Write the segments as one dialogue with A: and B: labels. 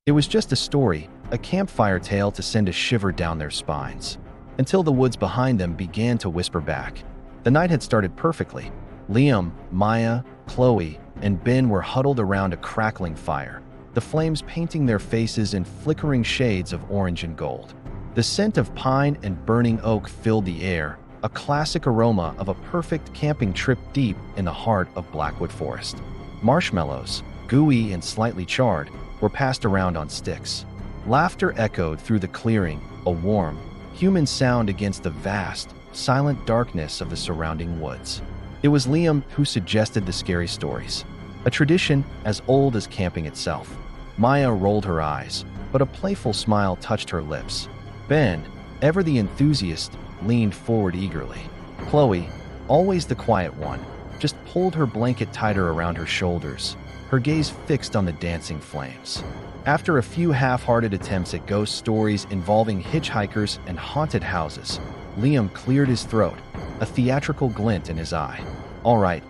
A: It was just a story, a campfire tale to send a shiver down their spines. Until the woods behind them began to whisper back. The night had started perfectly. Liam, Maya, Chloe, and Ben were huddled around a crackling fire, the flames painting their faces in flickering shades of orange and gold. The scent of pine and burning oak filled the air, a classic aroma of a perfect camping trip deep in the heart of Blackwood Forest. Marshmallows, gooey and slightly charred, were passed around on sticks. Laughter echoed through the clearing, a warm, human sound against the vast, silent darkness of the surrounding woods. It was Liam who suggested the scary stories, a tradition as old as camping itself. Maya rolled her eyes, but a playful smile touched her lips. Ben, ever the enthusiast, leaned forward eagerly. Chloe, always the quiet one, just pulled her blanket tighter around her shoulders, her gaze fixed on the dancing flames. After a few half-hearted attempts at ghost stories involving hitchhikers and haunted houses, Liam cleared his throat, a theatrical glint in his eye. All right,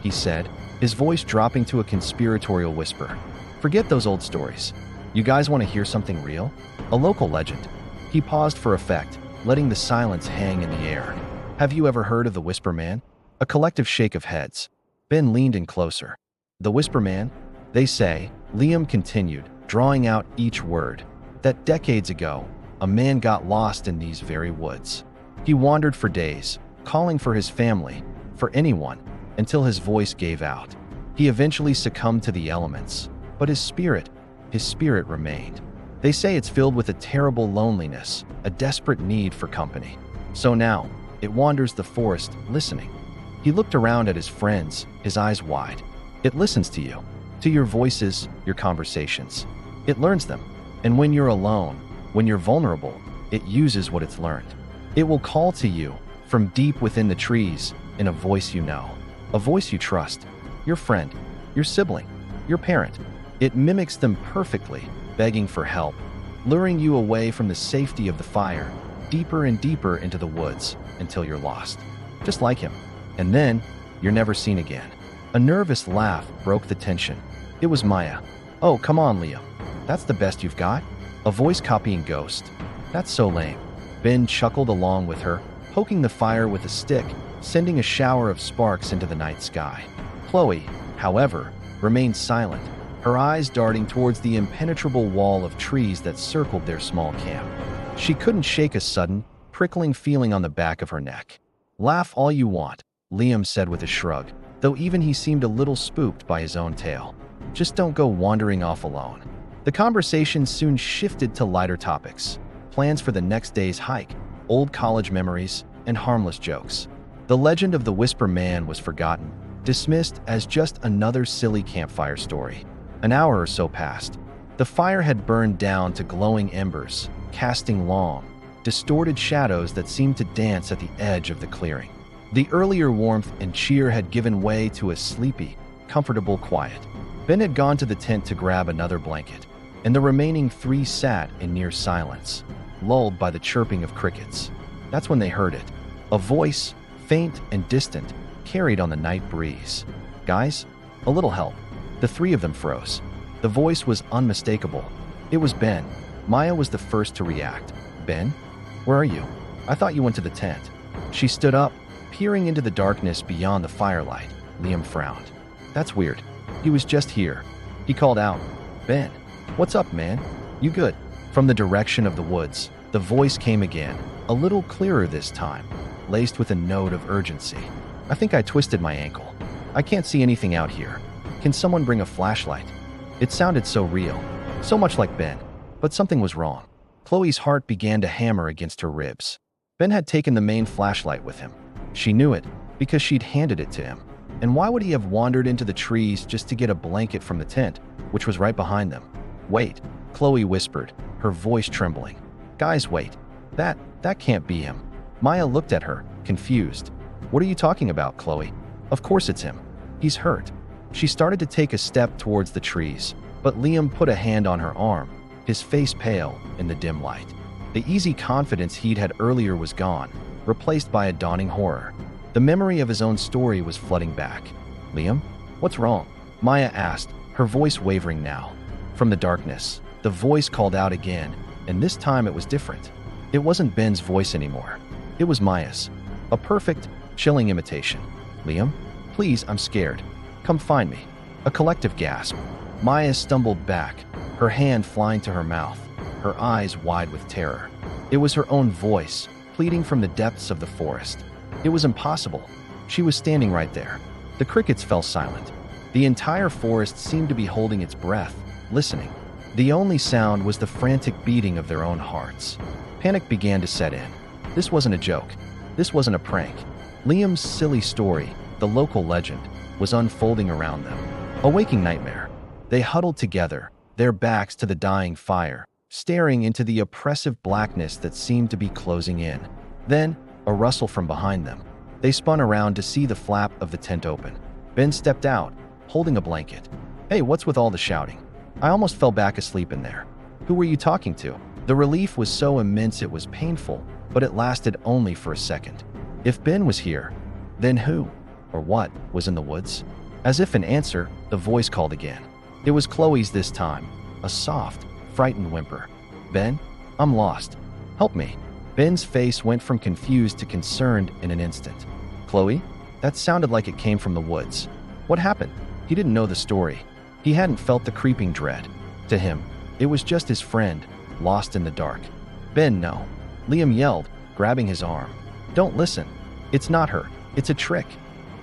A: he said, his voice dropping to a conspiratorial whisper. Forget those old stories. You guys want to hear something real? A local legend. He paused for effect, letting the silence hang in the air. Have you ever heard of the Whisper Man? A collective shake of heads. Ben leaned in closer. The Whisper Man? They say, Liam continued, drawing out each word, that decades ago, a man got lost in these very woods. He wandered for days, calling for his family, for anyone, until his voice gave out. He eventually succumbed to the elements, but his spirit remained. They say it's filled with a terrible loneliness, a desperate need for company. So now, it wanders the forest, listening. He looked around at his friends, his eyes wide. It listens to you, to your voices, your conversations. It learns them, and when you're alone, when you're vulnerable, it uses what it's learned. It will call to you, from deep within the trees, in a voice you know, a voice you trust, your friend, your sibling, your parent. It mimics them perfectly, begging for help, luring you away from the safety of the fire, deeper and deeper into the woods, until you're lost. Just like him. And then, you're never seen again. A nervous laugh broke the tension. It was Maya. Oh, come on, Liam. That's the best you've got? A voice copying Ghost. That's so lame. Ben chuckled along with her, poking the fire with a stick, sending a shower of sparks into the night sky. Chloe, however, remained silent, her eyes darting towards the impenetrable wall of trees that circled their small camp. She couldn't shake a sudden, prickling feeling on the back of her neck. Laugh all you want, Liam said with a shrug, though even he seemed a little spooked by his own tale. Just don't go wandering off alone. The conversation soon shifted to lighter topics, plans for the next day's hike, old college memories, and harmless jokes. The legend of the Whisper Man was forgotten, dismissed as just another silly campfire story. An hour or so passed. The fire had burned down to glowing embers, casting long, distorted shadows that seemed to dance at the edge of the clearing. The earlier warmth and cheer had given way to a sleepy, comfortable quiet. Ben had gone to the tent to grab another blanket, and the remaining three sat in near silence, lulled by the chirping of crickets. That's when they heard it. A voice, faint and distant, carried on the night breeze. Guys, a little help. The three of them froze. The voice was unmistakable. It was Ben. Maya was the first to react. Ben? Where are you? I thought you went to the tent. She stood up, peering into the darkness beyond the firelight. Liam frowned. That's weird. He was just here. He called out, Ben, what's up, man? You good? From the direction of the woods, the voice came again, a little clearer this time, laced with a note of urgency. I think I twisted my ankle. I can't see anything out here. Can someone bring a flashlight? It sounded so real, so much like Ben, but something was wrong. Chloe's heart began to hammer against her ribs. Ben had taken the main flashlight with him. She knew it because she'd handed it to him. And why would he have wandered into the trees just to get a blanket from the tent, which was right behind them? Wait, Chloe whispered, her voice trembling. Guys, wait. That can't be him. Maya looked at her, confused. What are you talking about, Chloe? Of course it's him. He's hurt. She started to take a step towards the trees, but Liam put a hand on her arm, his face pale in the dim light. The easy confidence he'd had earlier was gone, replaced by a dawning horror. The memory of his own story was flooding back. Liam, what's wrong? Maya asked, her voice wavering now. From the darkness, the voice called out again, and this time it was different. It wasn't Ben's voice anymore. It was Maya's. A perfect, chilling imitation. "Liam? Please, I'm scared. Come find me." A collective gasp. Maya stumbled back, her hand flying to her mouth, her eyes wide with terror. It was her own voice, pleading from the depths of the forest. It was impossible. She was standing right there. The crickets fell silent. The entire forest seemed to be holding its breath, listening. The only sound was the frantic beating of their own hearts. Panic began to set in. This wasn't a joke. This wasn't a prank. Liam's silly story, the local legend, was unfolding around them. A waking nightmare. They huddled together, their backs to the dying fire, staring into the oppressive blackness that seemed to be closing in. Then, a rustle from behind them. They spun around to see the flap of the tent open. Ben stepped out, holding a blanket. "Hey, what's with all the shouting? I almost fell back asleep in there. Who were you talking to?" The relief was so immense it was painful, but it lasted only for a second. If Ben was here, then who, or what, was in the woods? As if in answer, the voice called again. It was Chloe's this time, a soft, frightened whimper. "Ben, I'm lost. Help me." Ben's face went from confused to concerned in an instant. "Chloe?" That sounded like it came from the woods. What happened? He didn't know the story. He hadn't felt the creeping dread. To him, it was just his friend, lost in the dark. "Ben, no." Liam yelled, grabbing his arm. "Don't listen. It's not her. It's a trick."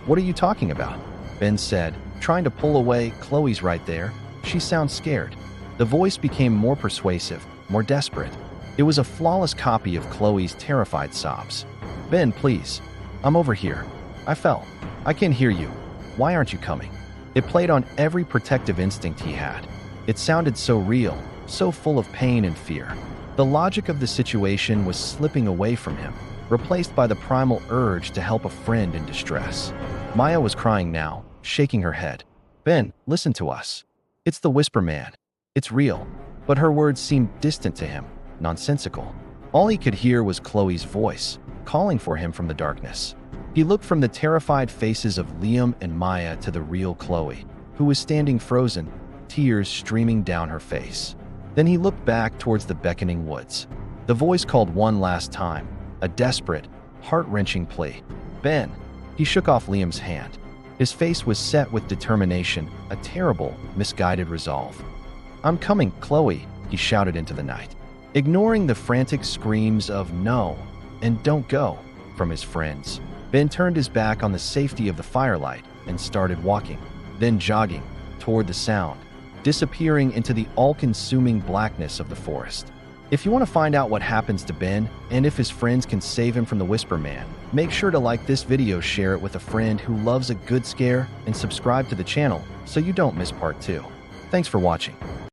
A: "What are you talking about?" Ben said, trying to pull away. "Chloe's right there. She sounds scared." The voice became more persuasive, more desperate. It was a flawless copy of Chloe's terrified sobs. "Ben, please. I'm over here. I fell. I can't hear you. Why aren't you coming?" It played on every protective instinct he had. It sounded so real, so full of pain and fear. The logic of the situation was slipping away from him, replaced by the primal urge to help a friend in distress. Maya was crying now, shaking her head. "Ben, listen to us. It's the Whisper Man. It's real." But her words seemed distant to him, nonsensical. All he could hear was Chloe's voice, calling for him from the darkness. He looked from the terrified faces of Liam and Maya to the real Chloe, who was standing frozen, tears streaming down her face. Then he looked back towards the beckoning woods. The voice called one last time, a desperate, heart-wrenching plea. "Ben!" He shook off Liam's hand. His face was set with determination, a terrible, misguided resolve. "I'm coming, Chloe," he shouted into the night, ignoring the frantic screams of "no" and "don't go" from his friends. Ben turned his back on the safety of the firelight and started walking, then jogging, toward the sound, disappearing into the all-consuming blackness of the forest. If you want to find out what happens to Ben and if his friends can save him from the Whisper Man, make sure to like this video, share it with a friend who loves a good scare, and subscribe to the channel so you don't miss part 2. Thanks for watching.